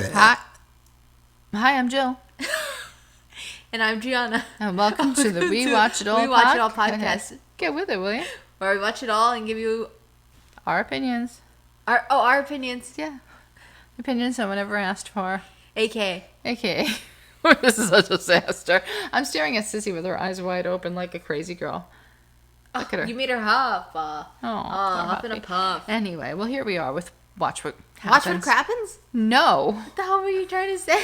Hi. Hi, I'm Jill. And I'm Gianna. And welcome to the We Watch It All We Watch It All podcast. Get with it, will you? Where we watch it all and give you Our opinions. our opinions. Yeah. Opinions no one ever asked for. AKA. This is such a disaster. I'm staring at Sissy with her eyes wide open like a crazy girl. Look at her. You made her huff. Huff and a puff. Anyway, well, here we are with Watch What Watch Happens. what crappens? No. What the hell were you trying to say?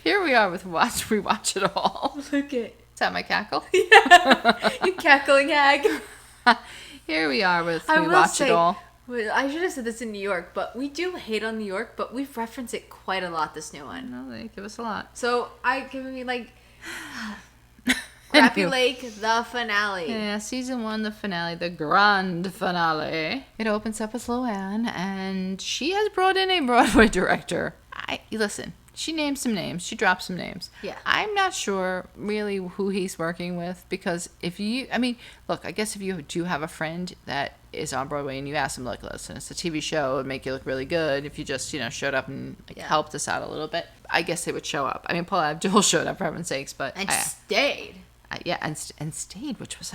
Here we are with We Watch It All. Look at. Is that my cackle? Yeah. You cackling hag. Here we are with I We will Watch say, It All. well, I should have said this in New York, but we do hate on New York, but we've referenced it quite a lot, this new one. No, they give us a lot. So I give me like Crappie Lake, the finale. Yeah, season 1, the finale, the grand finale. It opens up with Luann, and she has brought in a Broadway director. Listen, she names some names. She drops some names. Yeah. I'm not sure really who he's working with, because look, I guess if you do have a friend that is on Broadway and you ask them, like, listen, it's a TV show, it would make you look really good if you just, showed up and helped us out a little bit. I guess they would show up. I mean, Paula Abdul showed up, for heaven's sakes, but... And stayed. And stayed, which was,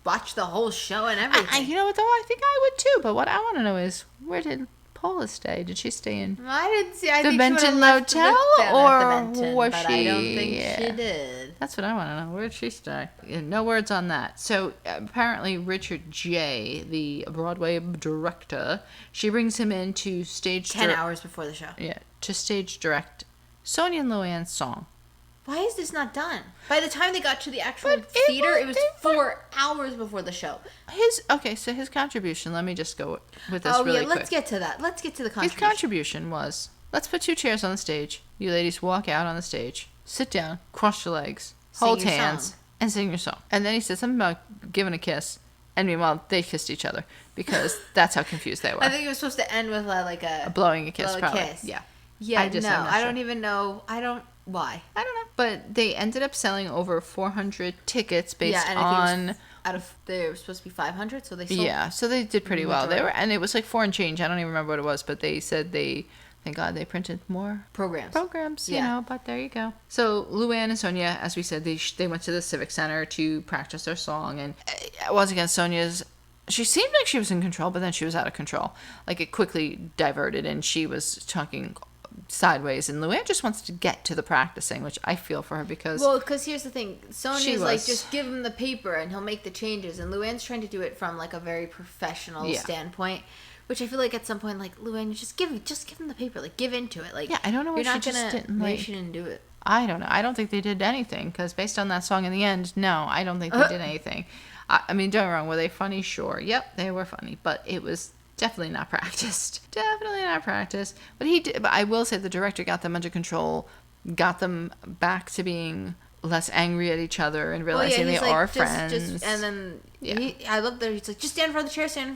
Watched the whole show and everything. you know what, though? I think I would, too. But what I want to know is, where did Paula stay? Did she stay in I didn't see. I the think Benton she left Motel, with them or at the Benton, was but she? I don't think she did. That's what I want to know. Where did she stay? No words on that. So, apparently, Richard J., the Broadway director, she brings him in to stage... 10 hours before the show. Yeah, to stage direct Sonja and Luann's song. Why is this not done? By the time they got to the actual theater, it was 4 hours before the show. So his contribution, let me just go with this really quick. Let's get to that. Let's get to the contribution. His contribution was, let's put 2 chairs on the stage. You ladies walk out on the stage, sit down, cross your legs, hold hands, and sing your song. And then he said something about giving a kiss. And meanwhile, they kissed each other because that's how confused they were. I think it was supposed to end with blowing a kiss, probably. Yeah. Yeah, I don't even know. Why? I don't know. But they ended up selling over 400 tickets based on... They were supposed to be 500, so they sold... Yeah, so they did pretty well. And it was like 4 and change. I don't even remember what it was, but they said thank God they printed more programs, but there you go. So Luann and Sonja, as we said, they went to the Civic Center to practice their song. And once again, she seemed like she was in control, but then she was out of control. Like, it quickly diverted, and she was talking sideways, and Luann just wants to get to the practicing, which I feel for her because... Well, because here's the thing. Sonja's like, just give him the paper and he'll make the changes, and Luann's trying to do it from like a very professional standpoint, which I feel like at some point, like, Luann, just give him the paper, like, give into it. Like, I don't know what she just didn't like. She didn't do it. I don't know. I don't think they did anything, because based on that song in the end, no, I don't think they did anything. I mean, don't get me wrong, were they funny? Sure. Yep, they were funny, but it was definitely not practiced. But I will say the director got them under control, got them back to being less angry at each other and realizing they are friends. And then I love that he's like, just stand in front of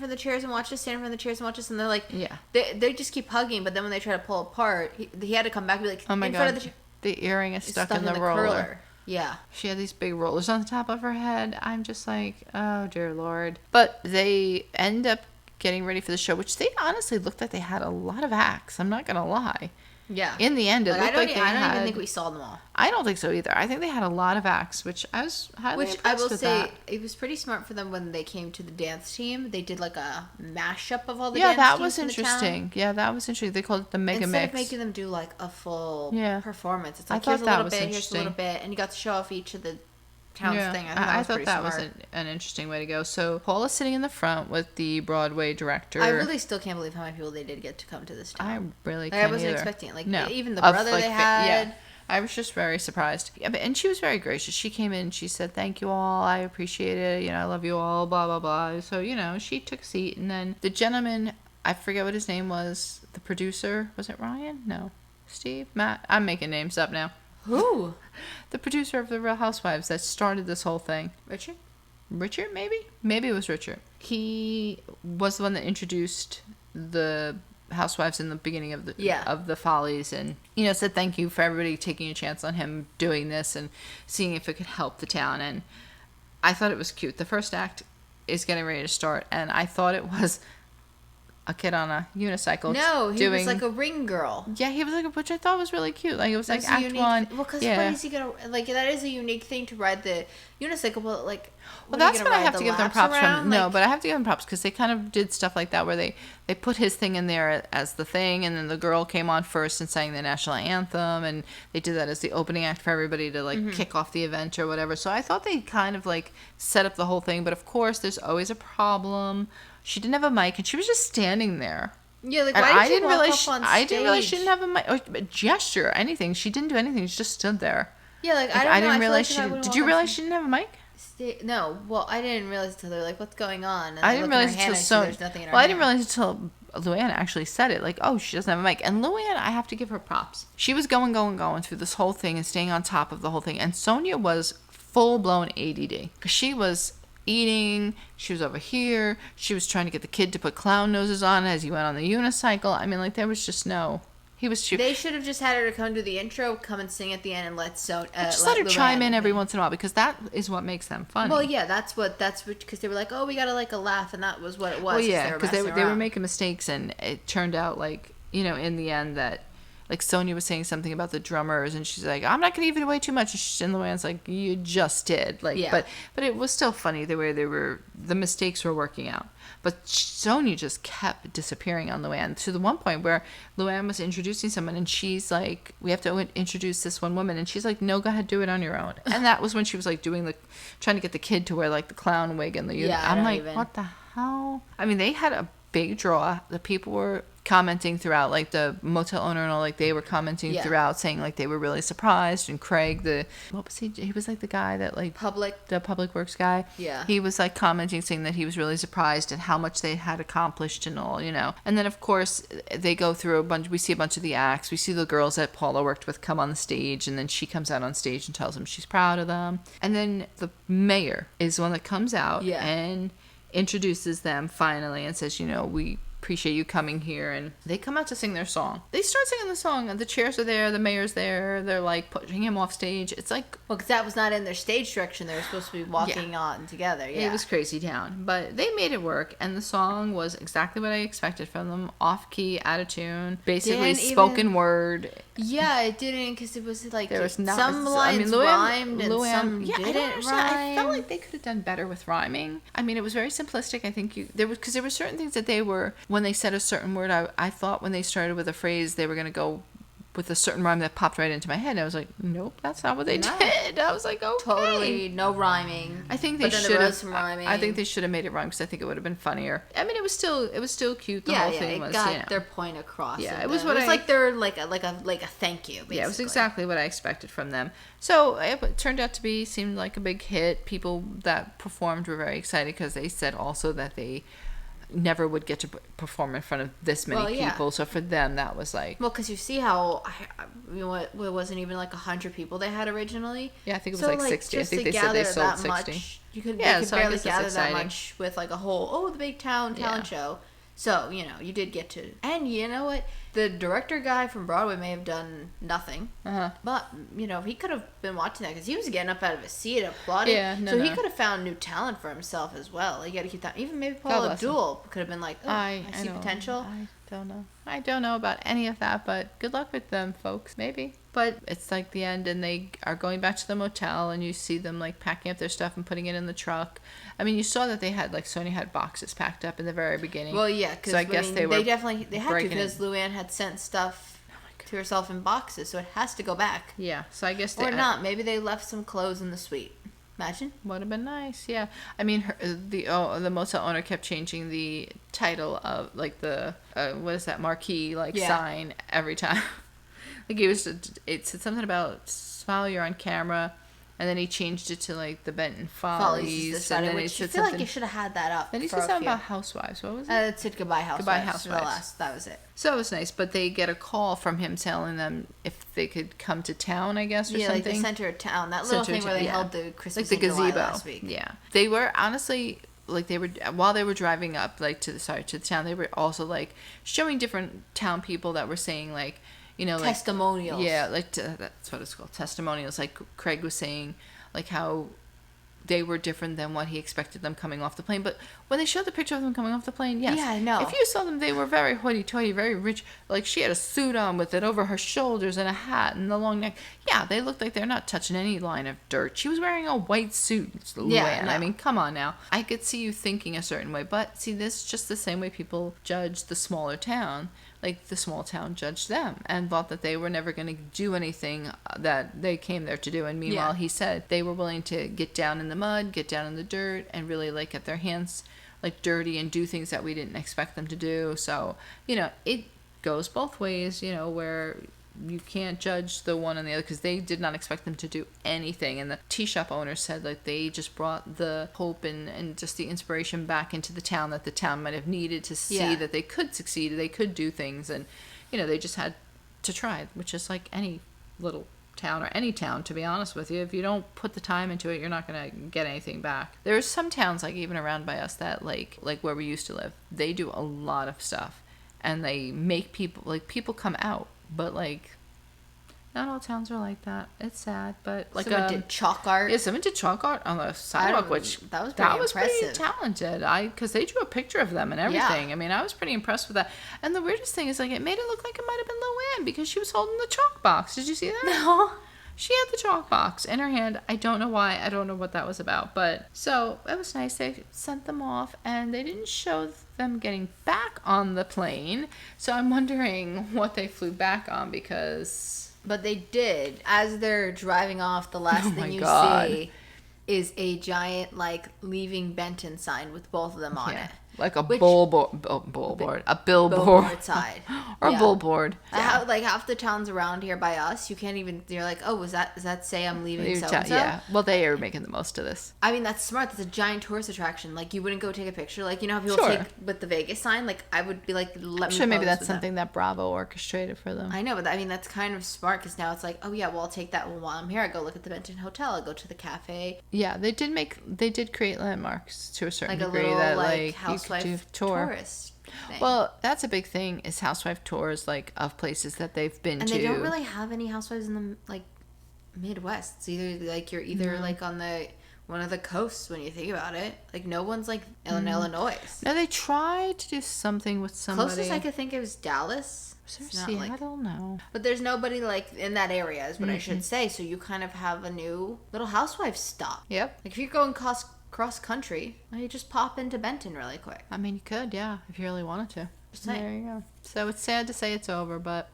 the chairs and watch us, stand in front of the chairs and watch us. And they're like, they just keep hugging, but then when they try to pull apart, he had to come back and be like, oh my God, the earring is stuck in the roller. Curler. Yeah. She had these big rollers on the top of her head. I'm just like, oh dear Lord. But they end up getting ready for the show, which they honestly looked like they had a lot of acts. I'm not gonna lie. Yeah. In the end, it looked like they had... I don't even think we saw them all. I don't think so either. I think they had a lot of acts, which I was highly impressed with that. It was pretty smart for them when they came to the dance team. They did like a mashup of all the dance teams. Yeah, that was interesting. Yeah, that was interesting. They called it the Mega Mix. Instead of making them do like a full performance, it's like, here's a little bit, and you got to show off each of the town's thing. I thought that was an interesting way to go. So Paula's sitting in the front with the Broadway director. I really still can't believe how many people they did get to come to this town. I really can't I wasn't either. expecting it. Like, even the brother they had. Yeah. I was just very surprised. Yeah, and she was very gracious. She came in, she said, thank you all, I appreciate it, I love you all, blah, blah, blah. So, she took a seat, and then the gentleman, I forget what his name was, the producer, was it Ryan? No. Steve? Matt? I'm making names up now. Who? The producer of The Real Housewives that started this whole thing. Richard, maybe? Maybe it was Richard. He was the one that introduced the Housewives in the beginning of the Follies, and said thank you for everybody taking a chance on him doing this and seeing if it could help the town. And I thought it was cute. The first act is getting ready to start, and I thought it was a kid on a unicycle. No, he was like a ring girl. Yeah, he was like, which I thought was really cute. Like, it was like act one. Well, because what is he gonna like? That is a unique thing to ride the unicycle, but like. Well, that's what I have to give them props from. No, but I have to give them props because they kind of did stuff like that where they put his thing in there as the thing, and then the girl came on first and sang the national anthem, and they did that as the opening act for everybody to like kick off the event or whatever. So I thought they kind of like set up the whole thing, but of course there's always a problem. She didn't have a mic, and she was just standing there. Yeah, like, why did you walk up on stage? I didn't realize she didn't have a mic, or a gesture, anything. She didn't do anything. She just stood there. Yeah, like I didn't realize she didn't. Did you realize she didn't have a mic? No, well, I didn't realize until they're like, "What's going on?" And I didn't realize until I didn't realize until Luann actually said it. Like, oh, she doesn't have a mic. And Luann, I have to give her props. She was going through this whole thing and staying on top of the whole thing. And Sonja was full blown ADD because she was eating. She was over here. She was trying to get the kid to put clown noses on as he went on the unicycle. I mean, like, there was just no. They should have just had her to come do the intro, come and sing at the end, and let her chime in every once in a while because that is what makes them funny. Well, yeah, that's what because they were like, oh, we gotta like a laugh, and that was what it was. Well, yeah, because they were making mistakes, and it turned out like in the end that like Sonja was saying something about the drummers, and she's like, I'm not gonna give it away too much, and Luann's like, you just did, like, yeah. But it was still funny the way the mistakes were working out. But Sonja just kept disappearing on Luann to the one point where Luann was introducing someone and she's like, we have to introduce this one woman. And she's like, no, go ahead, do it on your own. And that was when she was like trying to get the kid to wear like the clown wig and the I'm like, what the hell? I mean, they had a big draw. The people were commenting throughout, like the motel owner and all, like they were commenting throughout, saying like they were really surprised. And Craig, what was he? He was like the guy that like the public works guy. Yeah, he was like commenting, saying that he was really surprised at how much they had accomplished and all, And then of course they go through a bunch. We see a bunch of the acts. We see the girls that Paula worked with come on the stage, and then she comes out on stage and tells them she's proud of them. And then the mayor is the one that comes out and introduces them finally and says, we appreciate you coming here, and they come out to sing their song. They start singing the song, and the chairs are there, the mayor's there, they're like pushing him off stage. It's like, well, because that was not in their stage direction. They were supposed to be walking on together. Yeah, it was crazy town, but they made it work, and the song was exactly what I expected from them. Off key, out of tune, basically spoken word. Yeah, it didn't, because it was like there was some lines rhymed and some didn't rhyme. I felt like they could have done better with rhyming. I mean, it was very simplistic. I think there were certain things that they were, when they said a certain word, I thought when they started with a phrase they were going to go with a certain rhyme that popped right into my head. I was like, nope, that's not what they did. I was like, okay. Totally no rhyming. I think they should have some rhyming. I think they should have made it rhyme because I think it would have been funnier. I mean, it was still cute. The whole thing was, got their point across. Yeah, it was like they're like a thank you. Basically. Yeah, it was exactly what I expected from them. So it turned out to seemed like a big hit. People that performed were very excited because they said also that they never would get to perform in front of this many people. So for them, that was like... Well, because you see how... it wasn't even like 100 people they had originally. Yeah, I think it was like 60. I think they said they sold 60. Much, you could barely gather that much with like a whole, the big talent show. So, you did get to... And you know what? The director guy from Broadway may have done nothing. Uh-huh. But, he could have been watching that because he was getting up out of his seat applauding. Yeah, he could have found new talent for himself as well. You got to keep that. Even maybe Paula Abdul could have been like, I see potential. I don't know about any of that, but good luck with them, folks. Maybe. But it's like the end, and they are going back to the motel, and you see them like packing up their stuff and putting it in the truck. I mean, you saw that they had Sonja had boxes packed up in the very beginning. Well, yeah, because I guess they had to, because Luann had sent stuff to herself in boxes, so it has to go back. Yeah, so I guess or not. Maybe they left some clothes in the suite. Imagine. Would have been nice, yeah. I mean, the motel owner kept changing the title of like the what is that marquee sign every time. Like it said something about Smile, you're on camera, and then he changed it to like the Benton Follies. And then I feel like you should have had that up. Then he said something about Housewives. What was it? It said Goodbye Housewives. That was it. So it was nice, but they get a call from him telling them if they could come to town, I guess, or something. Yeah, like the center of town. That little thing where they held the Christmas like the gazebo last week. Yeah, they were honestly. Like they were while they were driving up to the town, they were also like showing different town people that were saying like, testimonials. Like that's what it's called, testimonials. Like Craig was saying, like how they were different than what he expected them coming off the plane. But when they showed the picture of them coming off the plane, yes. Yeah, I know. If you saw them, they were very hoity-toity, very rich. Like, she had a suit on with it over her shoulders and a hat and the long neck. Yeah, they looked like they're not touching any line of dirt. She was wearing a white suit, Luann. Yeah, no. I mean, come on now. I could see you thinking a certain way. But, see, this is just the same way people judge the smaller town. Like, the small town judged them and thought that they were never going to do anything that they came there to do. And meanwhile, he said they were willing to get down in the mud, get down in the dirt, and really, like, get their hands, like, dirty and do things that we didn't expect them to do. So, you know, it goes both ways, you know, where you can't judge the one and the other because they did not expect them to do anything. And the tea shop owner said like they just brought the hope and just the inspiration back into the town that the town might have needed to see that they could succeed, they could do things, and you know, they just had to try, which is like any little town or any town, to be honest with you. If you don't put the time into it, you're not going to get anything back. There's some towns like even around by us that like where we used to live, they do a lot of stuff and they make people come out. But, like, not all towns are like that. It's sad, but, like... Someone did chalk art. Yeah, someone did chalk art on the sidewalk, which... That was pretty impressive. Talented. Because they drew a picture of them and everything. Yeah. I mean, I was pretty impressed with that. And the weirdest thing is, like, it made it look like it might have been Luann because she was holding the chalk box. Did you see that? No. She had the chalk box in her hand. I don't know why. I don't know what that was about. But, so, it was nice. They sent them off, and they didn't show them getting back on the plane. So, I'm wondering what they flew back on because... But they did. As they're driving off, the last thing you see is a giant, like, leaving Benton sign with both of them on it. Like a billboard. A billboard side. Or a billboard. Yeah. Like half the towns around here by us, you can't even, you're like, oh, does that say I'm leaving so-and-so? Yeah. Well, they are making the most of this. I mean, that's smart. That's a giant tourist attraction. Like, you wouldn't go take a picture. Like, you know how people take with the Vegas sign? Like, I would be like, let me sure, maybe that's something that Bravo orchestrated for them. I know, but I mean, that's kind of smart because now it's like, oh yeah, well, I'll take that while I'm here. I go look at the Benton Hotel. I go to the cafe. Yeah, they did create landmarks to a certain like degree. A little, that like housewife tourist thing. Well, that's a big thing is housewife tours, like of places that they've been to. And they don't really have any housewives in the like Midwest. It's either like you're either like on the one of the coasts when you think about it. Like no one's like in Illinois. No, they tried to do something with somebody. Closest I could think it was Dallas. Seattle? No. But there's nobody like in that area is what I should say. So you kind of have a new little housewife stop. Yep. Like if you're going cross country, you just pop into Benton really quick. I mean, you could, yeah, if you really wanted to. There you go. So it's sad to say it's over, but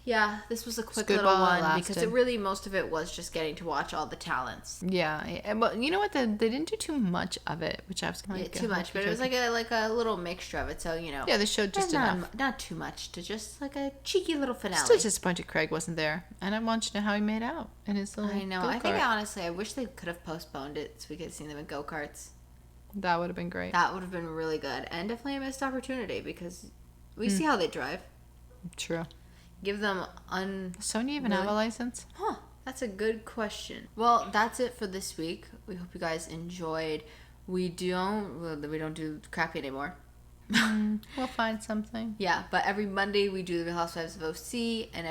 yeah, this was a quick little one because it really, most of it was just getting to watch all the talents. Yeah, but you know what? They didn't do too much of it, which I was like, too much, but it was like a little mixture of it. So you know, yeah, they showed just enough, not too much, to just like a cheeky little finale. Still disappointed Craig wasn't there, and I want you to know how he made out in his little. I know. Go-kart. I think honestly, I wish they could have postponed it so we could have seen them in go-karts. That would have been great. That would have been really good, and definitely a missed opportunity because we see how they drive. True. Give them Sonja even have a license? Huh. That's a good question. Well, that's it for this week. We hope you guys enjoyed. We don't do Crappie anymore. We'll find something. Yeah, but every Monday we do the Real Housewives of OC, and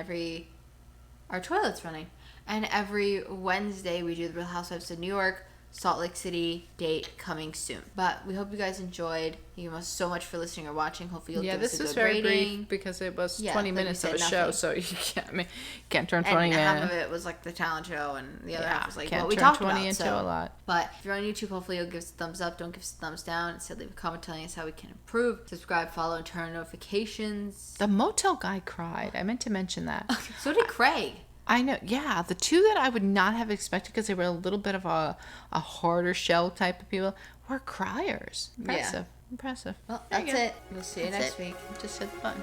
our toilet's running. And every Wednesday we do the Real Housewives of New York, Salt Lake City date coming soon. But we hope you guys enjoyed. Thank you so much for listening or watching. Hopefully you'll give us a good rating. Yeah, this was very brief because it was 20 minutes of a show, so you can't turn 20 in. And half of it was like the talent show, and the other half was like what we talked about. Into a lot. But if you're on YouTube, hopefully you'll give us a thumbs up. Don't give us a thumbs down. Instead, leave a comment telling us how we can improve. Subscribe, follow, and turn on notifications. The motel guy cried. I meant to mention that. So did Craig. I know, yeah. The two that I would not have expected because they were a little bit of a harder shell type of people were criers. Impressive. Well, that's it. We'll see you next week. Just hit the button.